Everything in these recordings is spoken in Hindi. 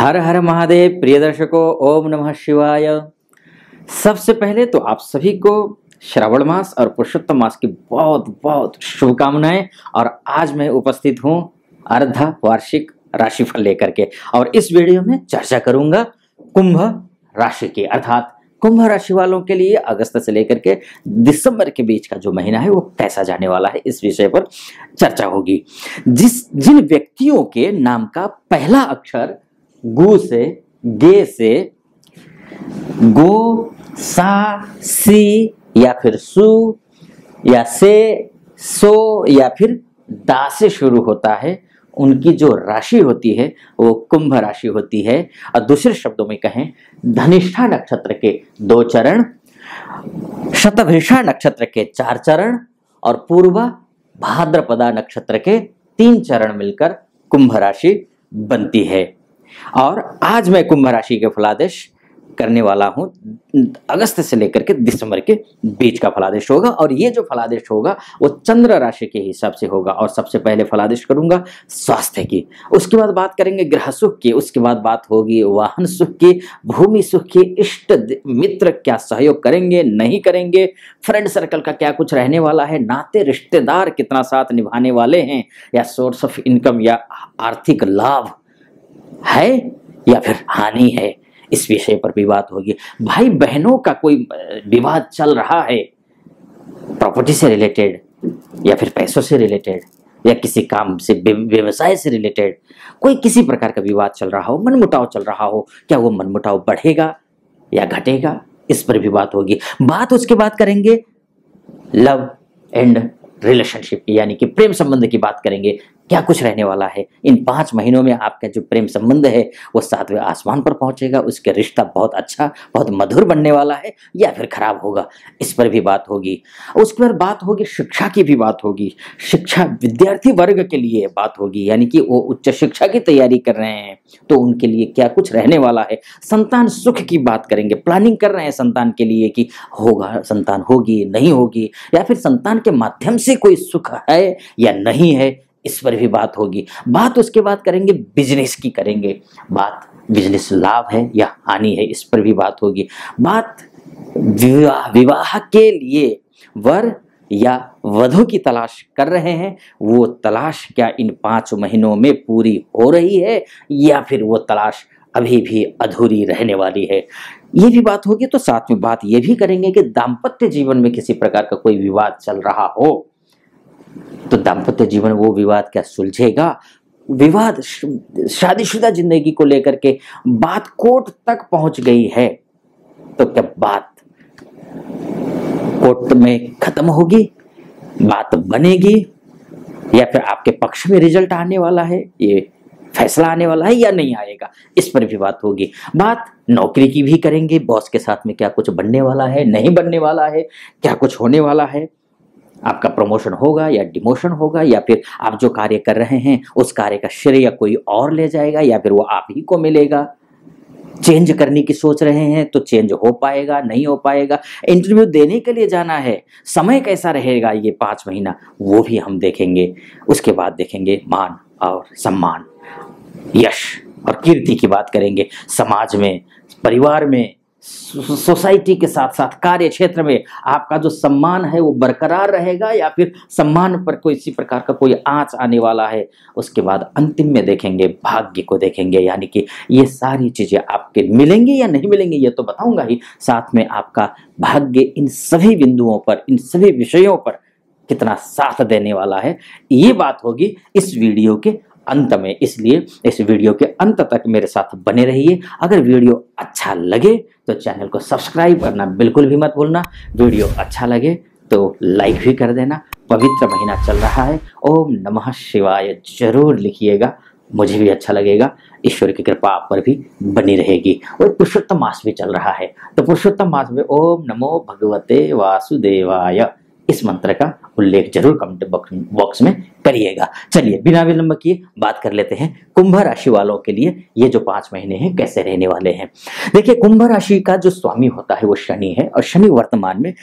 हर हर महादेव। प्रिय दर्शकों, ओम नमः शिवाय। सबसे पहले तो आप सभी को श्रावण मास और पुरुषोत्तम मास की बहुत बहुत शुभकामनाएं। और आज मैं उपस्थित हूं अर्ध वार्षिक राशिफल लेकर के, और इस वीडियो में चर्चा करूंगा कुंभ राशि की, अर्थात कुंभ राशि वालों के लिए अगस्त से लेकर के दिसंबर के बीच का जो महीना है वो कैसा जाने वाला है, इस विषय पर चर्चा होगी। जिन व्यक्तियों के नाम का पहला अक्षर गु से, गे से, गो, सा, सी या फिर सु या से, सो या फिर दा से शुरू होता है, उनकी जो राशि होती है वो कुंभ राशि होती है। और दूसरे शब्दों में कहें, धनिष्ठा नक्षत्र के 2 चरण, शतभिषा नक्षत्र के 4 चरण और पूर्वा भाद्रपदा नक्षत्र के 3 चरण मिलकर कुंभ राशि बनती है। और आज मैं कुंभ राशि के फलादेश करने वाला हूं। अगस्त से लेकर के दिसंबर के बीच का फलादेश होगा, और ये जो फलादेश होगा वो चंद्र राशि के हिसाब से होगा। और सबसे पहले फलादेश करूंगा स्वास्थ्य की, उसके बाद बात करेंगे ग्रह सुख की, उसके बाद बात होगी वाहन सुख की, भूमि सुख की, इष्ट मित्र क्या सहयोग करेंगे नहीं करेंगे, फ्रेंड सर्कल का क्या कुछ रहने वाला है, नाते रिश्तेदार कितना साथ निभाने वाले हैं, या सोर्स ऑफ इनकम या आर्थिक लाभ है या फिर हानि है, इस विषय पर भी बात होगी। भाई बहनों का कोई विवाद चल रहा है, प्रॉपर्टी से रिलेटेड या फिर पैसों से रिलेटेड या किसी काम से, व्यवसाय से रिलेटेड कोई किसी प्रकार का विवाद चल रहा हो, मनमुटाव चल रहा हो, क्या वो मनमुटाव बढ़ेगा या घटेगा, इस पर भी बात होगी। बात उसके बाद करेंगे लव एंड रिलेशनशिप की, यानी कि प्रेम संबंध की बात करेंगे। क्या कुछ रहने वाला है इन 5 महीनों में, आपका जो प्रेम संबंध है वो 7वें आसमान पर पहुंचेगा, उसके रिश्ता बहुत अच्छा, बहुत मधुर बनने वाला है या फिर खराब होगा, इस पर भी बात होगी। उसके बाद बात होगी शिक्षा की भी बात होगी, शिक्षा विद्यार्थी वर्ग के लिए बात होगी, यानी कि वो उच्च शिक्षा की तैयारी कर रहे हैं तो उनके लिए क्या कुछ रहने वाला है। संतान सुख की बात करेंगे, प्लानिंग कर रहे हैं संतान के लिए कि होगा, संतान होगी नहीं होगी, या फिर संतान के माध्यम से कोई सुख है या नहीं है, इस पर भी बात होगी। बात उसके बाद करेंगे बिजनेस की करेंगे, बात बिजनेस लाभ है या हानि है, इस पर भी बात होगी। बात विवाह के लिए वर या वधू की तलाश कर रहे हैं, वो तलाश क्या इन 5 महीनों में पूरी हो रही है या फिर वो तलाश अभी भी अधूरी रहने वाली है, ये भी बात होगी। तो साथ में बात ये भी करेंगे कि दाम्पत्य जीवन में किसी प्रकार का कोई विवाद चल रहा हो तो दाम्पत्य जीवन वो विवाद क्या सुलझेगा, विवाद शादीशुदा जिंदगी को लेकर के बात कोर्ट तक पहुंच गई है तो क्या बात कोर्ट में खत्म होगी, बात बनेगी या फिर आपके पक्ष में रिजल्ट आने वाला है, ये फैसला आने वाला है या नहीं आएगा, इस पर भी बात होगी। बात नौकरी की भी करेंगे, बॉस के साथ में क्या कुछ बनने वाला है नहीं बनने वाला है, क्या कुछ होने वाला है, आपका प्रमोशन होगा या डिमोशन होगा, या फिर आप जो कार्य कर रहे हैं उस कार्य का श्रेय कोई और ले जाएगा या फिर वो आप ही को मिलेगा। चेंज करने की सोच रहे हैं तो चेंज हो पाएगा नहीं हो पाएगा, इंटरव्यू देने के लिए जाना है, समय कैसा रहेगा ये 5 महीना, वो भी हम देखेंगे। उसके बाद देखेंगे मान और सम्मान, यश और कीर्ति की बात करेंगे। समाज में, परिवार में, सोसाइटी के साथ साथ कार्य क्षेत्र में आपका जो सम्मान है वो बरकरार रहेगा या फिर सम्मान पर कोई इसी प्रकार का कोई आंच आने वाला है। उसके बाद अंतिम में देखेंगे भाग्य को देखेंगे, यानी कि ये सारी चीजें आपके मिलेंगी या नहीं मिलेंगी ये तो बताऊंगा ही, साथ में आपका भाग्य इन सभी बिंदुओं पर, इन सभी विषयों पर कितना साथ देने वाला है, ये बात होगी इस वीडियो के अंत में। इसलिए इस वीडियो के अंत तक मेरे साथ बने रहिए। अगर वीडियो अच्छा लगे तो चैनल को सब्सक्राइब करना बिल्कुल भी मत भूलना, वीडियो अच्छा लगे तो लाइक भी कर देना। पवित्र महीना चल रहा है, ओम नमः शिवाय जरूर लिखिएगा, मुझे भी अच्छा लगेगा, ईश्वर की कृपा आप पर भी बनी रहेगी। और पुरुषोत्तम मास भी चल रहा है तो पुरुषोत्तम मास में ओम नमो भगवते वासुदेवाय इस मंत्र का उल्लेख जरूर कमेंट बॉक्स में करिएगा। चलिए बिना विलंब किए बात कर लेते हैं कुंभ राशि वालों के लिए ये जो 5 महीने हैं कैसे रहने वाले हैं। देखिए, कुंभ राशि का जो स्वामी होता है वो शनि है, और शनि वर्तमान में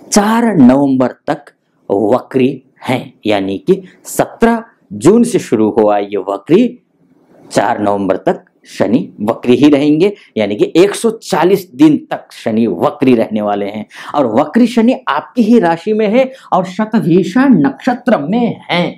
4 नवंबर तक वक्री हैं, यानी कि 17 जून से शुरू हुआ ये वक्री 4 नवंबर तक शनि वक्री ही रहेंगे, यानी कि 140 दिन तक शनि वक्री रहने वाले हैं। और वक्री शनि आपकी ही राशि में है और शतभिषा नक्षत्र में है।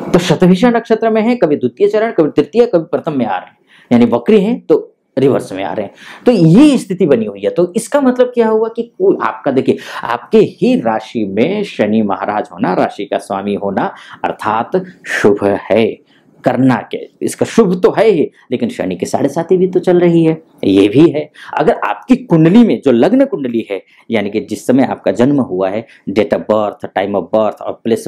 तो शतभिषा नक्षत्र में है, कभी द्वितीय चरण, कभी तृतीय, कभी प्रथम में आ रहे हैं, यानी वक्री हैं तो रिवर्स में आ रहे हैं। तो ये स्थिति बनी हुई है। तो इसका मतलब क्या हुआ कि आपका देखिए, आपके ही राशि में शनि महाराज होना, राशि का स्वामी होना अर्थात शुभ है। करना के इसका शुभ तो है ही, लेकिन शनि की 7.5 भी तो चल रही है, ये भी है। अगर आपकी कुंडली में जो लग्न कुंडली है, यानी कि जिस समय आपका जन्म हुआ है, date of birth, time of birth और प्लेस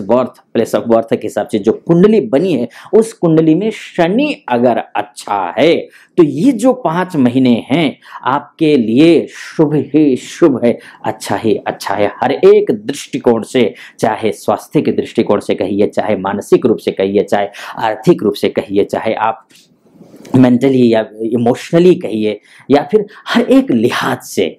ऑफ बर्थ के हिसाब से जो कुंडली बनी है, उस कुंडली में शनि अगर अच्छा है तो ये जो 5 महीने हैं आपके लिए शुभ ही शुभ है, अच्छा ही अच्छा है। हर एक दृष्टिकोण से, चाहे स्वास्थ्य के दृष्टिकोण से कहिए, चाहे मानसिक रूप से कहिए, चाहे आर्थिक रूप से कहिए, चाहे आप मेंटली या इमोशनली कहिए, या फिर हर एक लिहाज से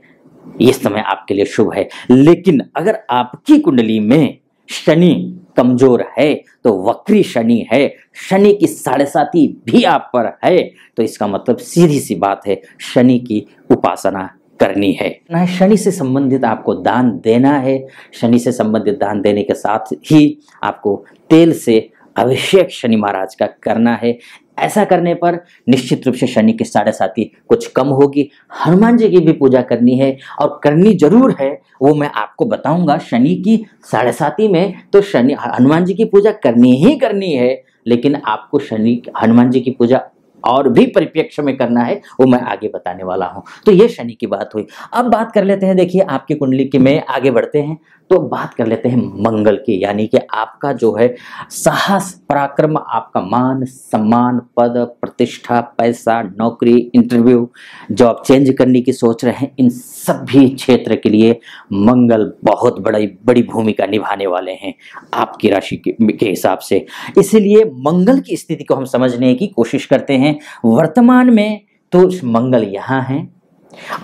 ये समय आपके लिए शुभ है। लेकिन अगर आपकी कुंडली में शनि कमजोर है, तो वक्री शनि है, शनि की 7.5 भी आप पर है, तो इसका मतलब सीधी सी बात है, शनि की उपासना करनी है। शनि से संबंधित आपको दान देना है। शनि से संबंधित दान देने के साथ ही आपको तेल से अभिषेक शनि महाराज का करना है। ऐसा करने पर निश्चित रूप से शनि की 7.5 कुछ कम होगी। हनुमान जी की भी पूजा करनी है, और करनी जरूर है, वो मैं आपको बताऊंगा। शनि की 7.5 में तो शनि हनुमान जी की पूजा करनी ही करनी है, लेकिन आपको शनि हनुमान जी की पूजा और भी परिप्रेक्ष्य में करना है, वो मैं आगे बताने वाला हूं। तो ये शनि की बात हुई। अब बात कर लेते हैं, देखिए आपकी कुंडली की में आगे बढ़ते हैं तो बात कर लेते हैं मंगल की, यानी कि आपका जो है साहस, पराक्रम, आपका मान सम्मान, पद प्रतिष्ठा, पैसा, नौकरी, इंटरव्यू, जॉब चेंज करने की सोच रहे हैं, इन सभी क्षेत्र के लिए मंगल बहुत बड़ी भूमिका निभाने वाले हैं आपकी राशि के हिसाब से। इसीलिए मंगल की स्थिति को हम समझने की कोशिश करते हैं। वर्तमान में तो मंगल यहाँ है,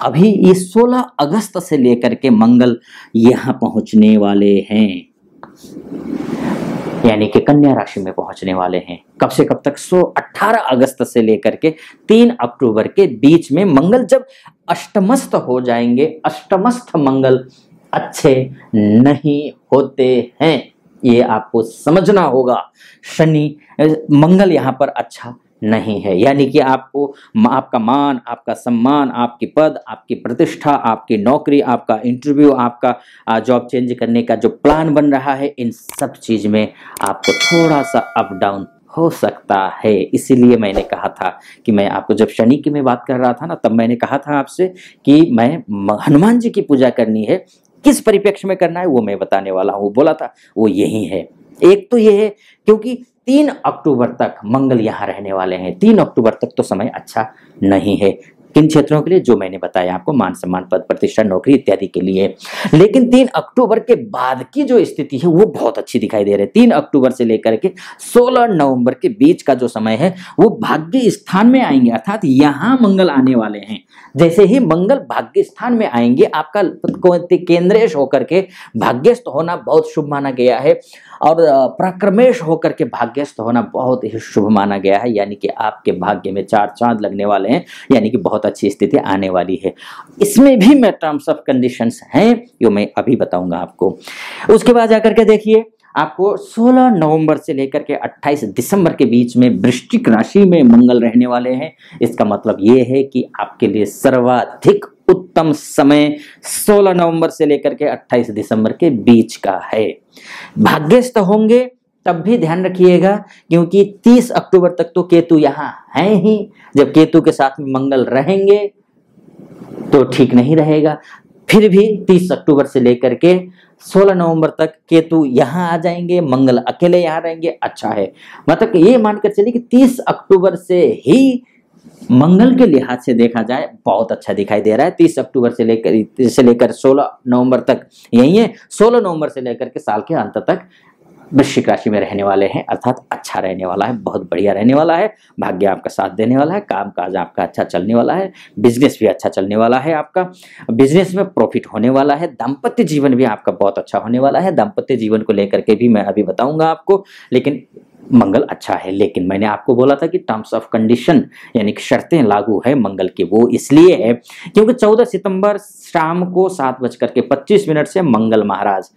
अभी ये 16 अगस्त से लेकर के मंगल यहां पहुंचने वाले हैं, यानी कि कन्या राशि में पहुंचने वाले हैं। कब से कब तक? 18 अगस्त से लेकर के 3 अक्टूबर के बीच में मंगल जब अष्टमस्थ हो जाएंगे। अष्टमस्थ मंगल अच्छे नहीं होते हैं, ये आपको समझना होगा। मंगल यहां पर अच्छा नहीं है, यानी कि आपको आपका मान, आपका सम्मान, आपकी पद, आपकी प्रतिष्ठा, आपकी नौकरी, आपका इंटरव्यू, आपका जॉब चेंज करने का जो प्लान बन रहा है, इन सब चीज में आपको थोड़ा सा अप डाउन हो सकता है। इसीलिए मैंने कहा था कि मैं आपको, जब शनि की मैं बात कर रहा था ना, तब मैंने कहा था आपसे कि मैं हनुमान जी की पूजा करनी है। किस परिप्रेक्ष्य में करना है वो मैं बताने वाला हूँ। बोला था वो यही है। एक तो ये है क्योंकि 3 अक्टूबर तक मंगल यहाँ रहने वाले हैं। 3 अक्टूबर तक तो समय अच्छा नहीं है किन क्षेत्रों के लिए, जो मैंने बताया आपको, मान सम्मान, पद प्रतिष्ठा, नौकरी इत्यादि के लिए। लेकिन 3 अक्टूबर के बाद की जो स्थिति है वो बहुत अच्छी दिखाई दे रही है। 3 अक्टूबर से लेकर के 16 नवंबर के बीच का जो समय है वो भाग्य स्थान में आएंगे, अर्थात यहाँ मंगल आने वाले हैं। जैसे ही मंगल भाग्य स्थान में आएंगे, आपका केंद्रेश होकर के भाग्यस्थ होना बहुत शुभ माना गया है, और प्रक्रमेश होकर के भाग्यस्थ होना बहुत ही शुभ माना गया है। यानी कि आपके भाग्य में 4 चांद लगने वाले हैं, यानी कि बहुत अच्छी स्थिति आने वाली है। इसमें भी मैं टर्म्स ऑफ कंडीशंस हैं जो मैं अभी बताऊंगा आपको। उसके बाद जाकर के देखिए, आपको 16 नवंबर से लेकर के 28 दिसंबर के बीच में वृश्चिक राशि में मंगल रहने वाले हैं। इसका मतलब ये है कि आपके लिए सर्वाधिक उत्तम समय 16 नवंबर से लेकर के 28 दिसंबर के बीच का है। भाग्यस्थ होंगे तब भी ध्यान रखिएगा, क्योंकि 30 अक्टूबर तक तो केतु यहाँ है ही। जब केतु के साथ में मंगल रहेंगे तो ठीक नहीं रहेगा। फिर भी 30 अक्टूबर से लेकर के 16 नवंबर तक केतु यहाँ आ जाएंगे, मंगल अकेले यहाँ रहेंगे, अच्छा है। मतलब ये मानकर चलिए कि 30 अक्टूबर से ही मंगल के लिहाज से देखा जाए बहुत अच्छा दिखाई दे रहा है। 30 अक्टूबर से लेकर 16 नवंबर तक यही है। 16 नवंबर से लेकर के साल के अंत तक वृश्चिक राशि में रहने वाले हैं, अर्थात अच्छा रहने वाला है, बहुत बढ़िया रहने वाला है। भाग्य आपका साथ देने वाला है, काम काज आपका अच्छा चलने वाला है, बिजनेस भी अच्छा चलने वाला है, आपका बिजनेस में प्रॉफिट होने वाला है, दाम्पत्य जीवन भी आपका बहुत अच्छा होने वाला है। दाम्पत्य जीवन को लेकर के भी मैं अभी बताऊंगा आपको, लेकिन मंगल अच्छा है। लेकिन मैंने आपको बोला था कि टर्म्स ऑफ कंडीशन यानी कि शर्तें लागू है मंगल की, वो इसलिए है क्योंकि 14 सितंबर शाम को 7:25 से मंगल महाराज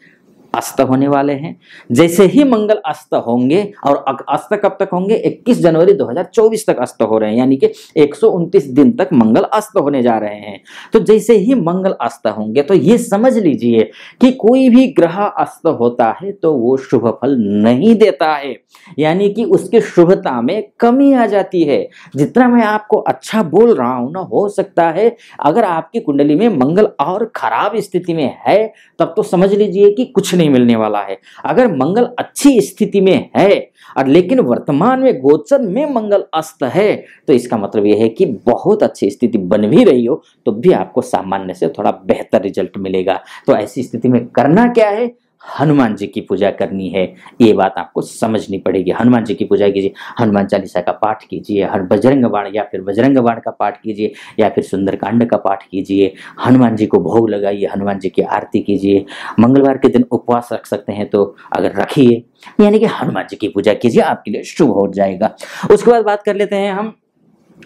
अस्त होने वाले हैं। जैसे ही मंगल अस्त होंगे, और अस्त कब तक होंगे, 21 जनवरी 2024 तक अस्त हो रहे हैं, यानी कि 129 दिन तक मंगल अस्त होने जा रहे हैं। तो जैसे ही मंगल अस्त होंगे तो ये समझ लीजिए कि कोई भी ग्रह अस्त होता है तो वो शुभ फल नहीं देता है, यानी कि उसकी शुभता में कमी आ जाती है। जितना मैं आपको अच्छा बोल रहा हूं ना, हो सकता है अगर आपकी कुंडली में मंगल और खराब स्थिति में है तब तो समझ लीजिए कि कुछ नहीं मिलने वाला है। अगर मंगल अच्छी स्थिति में है और लेकिन वर्तमान में गोचर में मंगल अस्त है तो इसका मतलब यह है कि बहुत अच्छी स्थिति बन भी रही हो तो भी आपको सामान्य से थोड़ा बेहतर रिजल्ट मिलेगा। तो ऐसी स्थिति में करना क्या है, हनुमान जी की पूजा करनी है, ये बात आपको समझनी पड़ेगी। हनुमान जी की पूजा कीजिए, हनुमान चालीसा का पाठ कीजिए, हर बजरंग बाण या फिर बजरंग बाण का पाठ कीजिए या फिर सुंदरकांड का पाठ कीजिए, हनुमान जी को भोग लगाइए, हनुमान जी की आरती कीजिए। मंगलवार के दिन उपवास रख सकते हैं तो अगर रखिए, यानी कि हनुमान जी की पूजा कीजिए, आपके लिए शुभ हो जाएगा। उसके बाद बात कर लेते हैं हम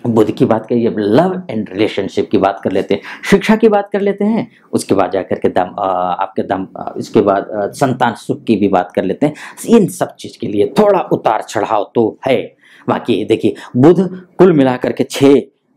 बुध की बात करिए, लव एंड रिलेशनशिप की बात कर लेते हैं, शिक्षा की बात कर लेते हैं, उसके बाद जाकर के इसके बाद संतान सुख की भी बात कर लेते हैं। इन सब चीज के लिए थोड़ा उतार चढ़ाव तो है। बाकी देखिए बुध कुल मिलाकर के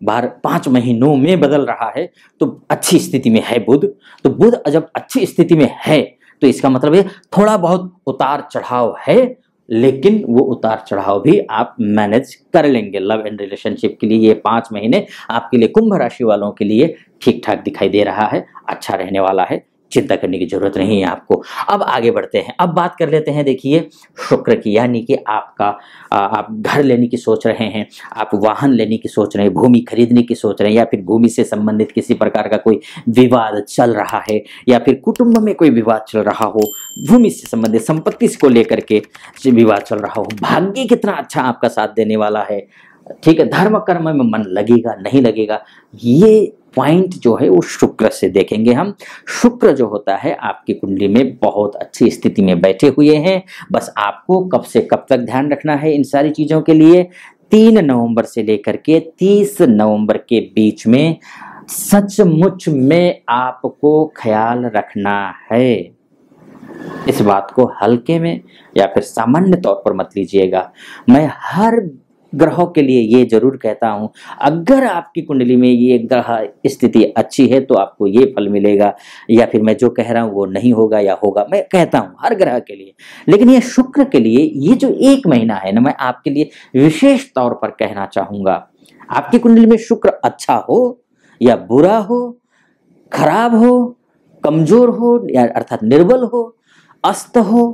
5 महीनों में बदल रहा है तो अच्छी स्थिति में है बुध। तो बुध जब अच्छी स्थिति में है तो इसका मतलब है थोड़ा बहुत उतार चढ़ाव है, लेकिन वो उतार चढ़ाव भी आप मैनेज कर लेंगे। लव एंड रिलेशनशिप के लिए ये 5 महीने आपके लिए, कुंभ राशि वालों के लिए ठीक ठाक दिखाई दे रहा है, अच्छा रहने वाला है, चिंता करने की जरूरत नहीं है आपको। अब आगे बढ़ते हैं, अब बात कर लेते हैं देखिए शुक्र की, यानी कि आप घर लेने की सोच रहे हैं, आप वाहन लेने की सोच रहे हैं, भूमि खरीदने की सोच रहे हैं, या फिर भूमि से संबंधित किसी प्रकार का कोई विवाद चल रहा है, या फिर कुटुंब में कोई विवाद चल रहा हो, भूमि से संबंधित संपत्ति को लेकर के विवाद चल रहा हो, भाग्य कितना अच्छा आपका साथ देने वाला है, ठीक है, धर्म कर्म में मन लगेगा नहीं लगेगा, ये पॉइंट जो है वो शुक्र से देखेंगे हम। शुक्र जो होता है आपकी कुंडली में बहुत अच्छी स्थिति में बैठे हुए हैं। बस आपको कब से कब तक ध्यान रखना है इन सारी चीजों के लिए, 3 नवंबर से लेकर के 30 नवंबर के बीच में सचमुच में आपको ख्याल रखना है। इस बात को हल्के में या फिर सामान्य तौर पर मत लीजिएगा। मैं हर ग्रहों के लिए ये जरूर कहता हूं, अगर आपकी कुंडली में ये ग्रह स्थिति अच्छी है तो आपको ये फल मिलेगा, या फिर मैं जो कह रहा हूं वो नहीं होगा या होगा, मैं कहता हूं हर ग्रह के लिए। लेकिन ये शुक्र के लिए ये जो 1 महीना है ना, मैं आपके लिए विशेष तौर पर कहना चाहूंगा, आपकी कुंडली में शुक्र अच्छा हो या बुरा हो, खराब हो, कमजोर हो या अर्थात निर्बल हो, अस्त हो,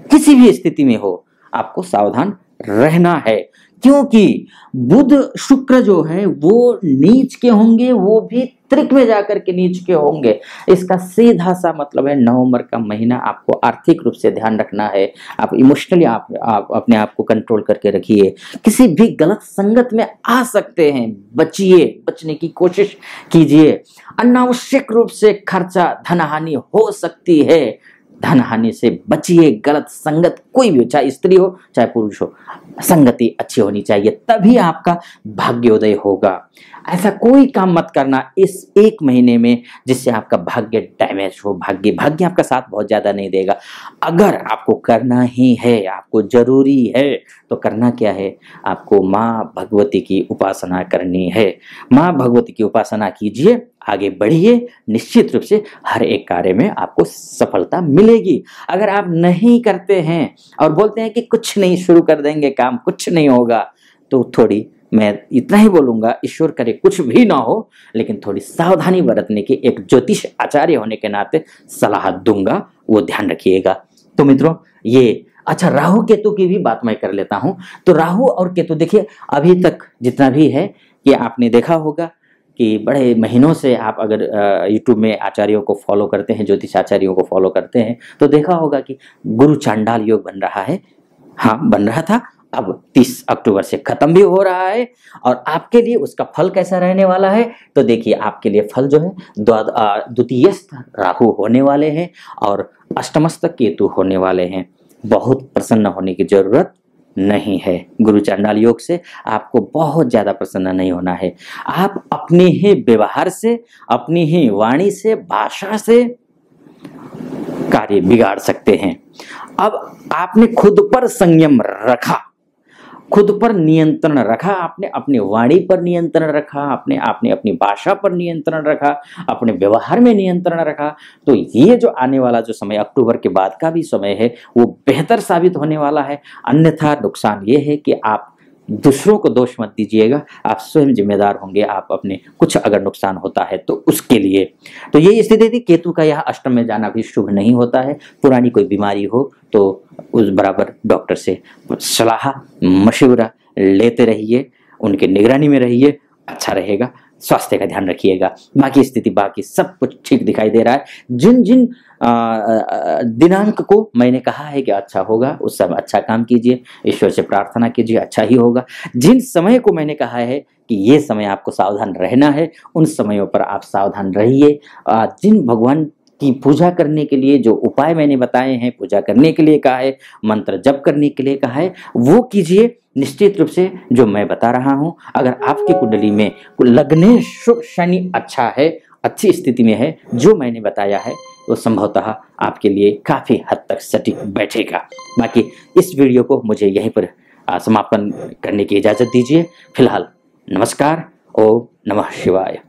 किसी भी स्थिति में हो, आपको सावधान रहना है। क्योंकि बुध शुक्र जो है वो नीच के होंगे, वो भी त्रिक में जाकर के नीच के होंगे। इसका सीधा सा मतलब है नवंबर का महीना आपको आर्थिक रूप से ध्यान रखना है। आप इमोशनली आप अपने आप को कंट्रोल करके रखिए। किसी भी गलत संगत में आ सकते हैं, बचिए, बचने की कोशिश कीजिए। अनावश्यक रूप से खर्चा, धन हानि हो सकती है, धन हानि से बचिए। गलत संगत कोई भी हो, चाहे स्त्री हो चाहे पुरुष हो, संगति अच्छी होनी चाहिए, तभी आपका भाग्योदय होगा। ऐसा कोई काम मत करना इस 1 महीने में जिससे आपका भाग्य डैमेज हो। भाग्य आपका साथ बहुत ज्यादा नहीं देगा। अगर आपको करना ही है, आपको जरूरी है, तो करना क्या है, आपको माँ भगवती की उपासना करनी है। माँ भगवती की उपासना कीजिए, आगे बढ़िए, निश्चित रूप से हर एक कार्य में आपको सफलता मिलेगी। अगर आप नहीं करते हैं और बोलते हैं कि कुछ नहीं, शुरू कर देंगे काम, कुछ नहीं होगा, तो थोड़ी, मैं इतना ही बोलूंगा, ईश्वर करे कुछ भी ना हो, लेकिन थोड़ी सावधानी बरतने की एक ज्योतिष आचार्य होने के नाते सलाह दूंगा, वो ध्यान रखिएगा। तो मित्रों, ये अच्छा, राहु केतु की भी बात मैं कर लेता हूं। तो राहु और केतु देखिए, अभी तक जितना भी है कि आपने देखा होगा कि बड़े महीनों से आप अगर यूट्यूब में आचार्यों को फॉलो करते हैं, ज्योतिष आचार्यों को फॉलो करते हैं, तो देखा होगा कि गुरु चांडाल योग बन रहा है। हाँ, बन रहा था, अब 30 अक्टूबर से खत्म भी हो रहा है। और आपके लिए उसका फल कैसा रहने वाला है, तो देखिए आपके लिए फल जो है द्वितीयस्थ राहु होने वाले हैं और अष्टमस्थ केतु होने वाले हैं। बहुत प्रसन्न होने की जरूरत नहीं है। गुरु चांडाल योग से आपको बहुत ज्यादा प्रसन्न नहीं होना है। आप अपने ही व्यवहार से, अपनी ही वाणी से, भाषा से कार्य बिगाड़ सकते हैं। अब आपने खुद पर संयम रखा, खुद पर नियंत्रण रखा, आपने अपनी वाणी पर नियंत्रण रखा, आपने अपनी भाषा पर नियंत्रण रखा, अपने व्यवहार में नियंत्रण रखा, तो ये जो आने वाला जो समय अक्टूबर के बाद का भी समय है वो बेहतर साबित होने वाला है। अन्यथा नुकसान ये है कि आप दूसरों को दोष मत दीजिएगा, आप स्वयं जिम्मेदार होंगे। आप अपने कुछ अगर नुकसान होता है तो उसके लिए। तो ये स्थिति थी। केतु का यह अष्टम में जाना भी शुभ नहीं होता है। पुरानी कोई बीमारी हो तो उस बराबर डॉक्टर से सलाह मशवरा लेते रहिए, उनके निगरानी में रहिए, अच्छा रहेगा। स्वास्थ्य का ध्यान रखिएगा। बाकी स्थिति, बाकी सब कुछ ठीक दिखाई दे रहा है। जिन जिन दिनांक को मैंने कहा है कि अच्छा होगा, उस समय अच्छा काम कीजिए, ईश्वर से प्रार्थना कीजिए, अच्छा ही होगा। जिन समय को मैंने कहा है कि ये समय आपको सावधान रहना है, उन समयों पर आप सावधान रहिए। जिन भगवान की पूजा करने के लिए जो उपाय मैंने बताए हैं, पूजा करने के लिए कहा है, मंत्र जप करने के लिए कहा है, वो कीजिए निश्चित रूप से जो मैं बता रहा हूं। अगर आपकी कुंडली में लग्ने शुभ शनि अच्छा है, अच्छी स्थिति में है, जो मैंने बताया है वो संभवतः आपके लिए काफी हद तक सटीक बैठेगा। बाकी इस वीडियो को मुझे यहीं पर समापन करने की इजाजत दीजिए। फिलहाल नमस्कार। ओम नमः शिवाय।